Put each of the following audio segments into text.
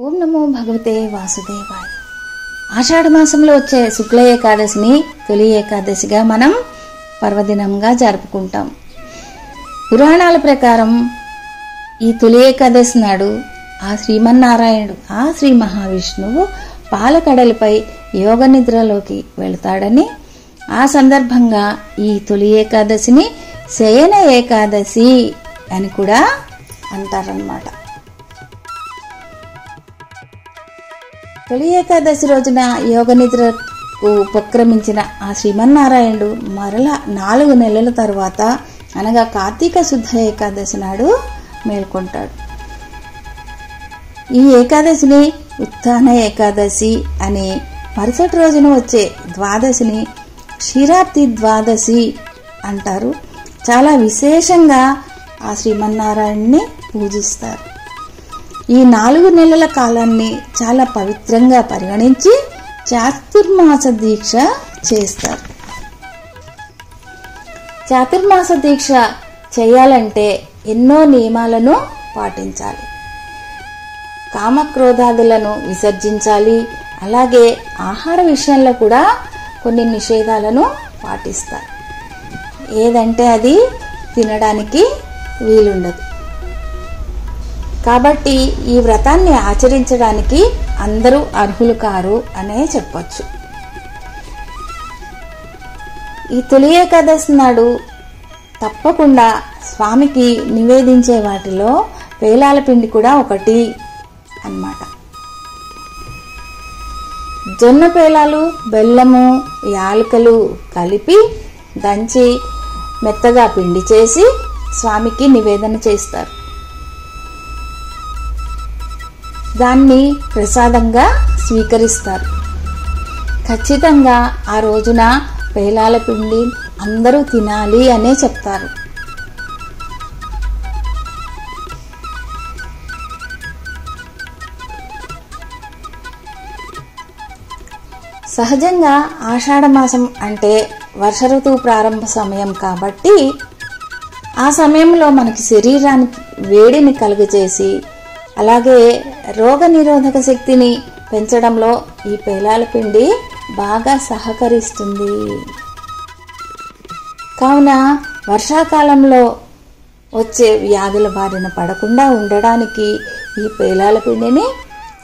ఓం నమో భగవతే వాసుదేవాయ. ఆషాఢ మాసంలో వచ్చే శుక్ల ఏకాదశిని తొలి ఏకాదశిగా మనం పర్వదినంగా జరుపుకుంటాం. పురాణాల ప్రకారం ఈ తొలి ఏకాదశి నాడు ఆ శ్రీమన్నారాయణుడు, ఆ శ్రీ మహావిష్ణువు పాలకడలిపై యోగ నిద్రలోకి వెళతాడని, ఆ సందర్భంగా ఈ తొలి ఏకాదశిని శయన ఏకాదశి అని కూడా అంటారన్నమాట. తొలి ఏకాదశి రోజున యోగ నిద్రకు ఉపక్రమించిన ఆ శ్రీమన్నారాయణుడు మరల 4 నెలల తరువాత అనగా కార్తీక శుద్ధ ఏకాదశి నాడు మేల్కొంటాడు. ఈ ఏకాదశిని ఉత్థాన ఏకాదశి అని, మరుసటి రోజున వచ్చే ద్వాదశిని క్షీరాబ్ది ద్వాదశి అంటారు. చాలా విశేషంగా ఆ శ్రీమన్నారాయణుని పూజిస్తారు. ఈ 4 నెలల కాలాన్ని చాలా పవిత్రంగా పరిగణించి చాతుర్మాస దీక్ష చేస్తారు. చాతుర్మాస దీక్ష చేయాలంటే ఎన్నో నియమాలను పాటించాలి. కామక్రోధాదులను విసర్జించాలి. అలాగే ఆహార విషయంలో కూడా కొన్ని నిషేధాలను పాటిస్తారు. ఏదంటే అది తినడానికి వీలుండదు. కాబట్టి ఈ వ్రతాన్ని ఆచరించడానికి అందరూ అర్హులు కారు అనే చెప్పొచ్చు. ఈ తొలి ఏకాదశి నాడు తప్పకుండా స్వామికి నివేదించే వాటిలో పేలాల పిండి కూడా ఒకటి అన్నమాట. జొన్న పేలాలు, బెల్లము, యాలకులు కలిపి దంచి మెత్తగా పిండి చేసి స్వామికి నివేదన చేస్తారు. దాన్ని ప్రసాదంగా స్వీకరిస్తారు. ఖచ్చితంగా ఆ రోజున పేలాల పిండి అందరూ తినాలి అనే చెప్తారు. సహజంగా ఆషాఢ మాసం అంటే వర్ష ఋతువు ప్రారంభ సమయం కాబట్టి ఆ సమయంలో మనకి శరీరానికి వేడిని కలుగజేసి, అలాగే రోగ నిరోధక శక్తిని పెంచడంలో ఈ పేలాల పిండి బాగా సహకరిస్తుంది. కావున వర్షాకాలంలో వచ్చే వ్యాధుల బారిన పడకుండా ఉండడానికి ఈ పేలాల పిండిని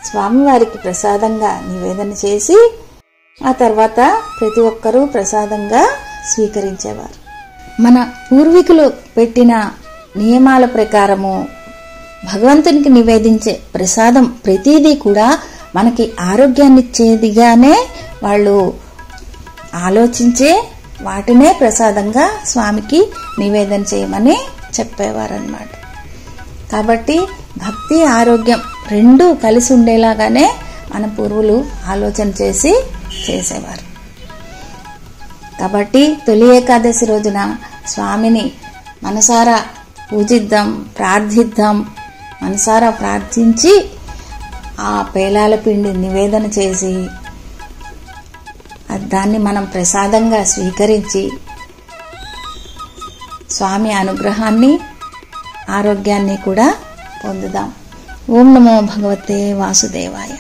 స్వామివారికి ప్రసాదంగా నివేదన చేసి ఆ తర్వాత ప్రతి ఒక్కరూ ప్రసాదంగా స్వీకరించేవారు. మన పూర్వీకులు పెట్టిన నియమాల ప్రకారము భగవంతునికి నివేదించే ప్రసాదం ప్రతిదీ కూడా మనకి ఆరోగ్యాన్నిచ్చేదిగానే వాళ్ళు ఆలోచించే వాటినే ప్రసాదంగా స్వామికి నివేదన చేయమని చెప్పేవారన్నమాట. కాబట్టి భక్తి, ఆరోగ్యం రెండూ కలిసి ఉండేలాగానే మన పూర్వులు ఆలోచన చేసేవారు. కాబట్టి తొలి ఏకాదశి రోజున స్వామిని మనసారా పూజిద్దాం, ప్రార్థిద్దాం. మనసారా ప్రార్థించి ఆ పేలాల పిండి నివేదన చేసి దాన్ని మనం ప్రసాదంగా స్వీకరించి స్వామి అనుగ్రహాన్ని, ఆరోగ్యాన్ని కూడా పొందుదాం. ఓం నమో భగవతే వాసుదేవాయ.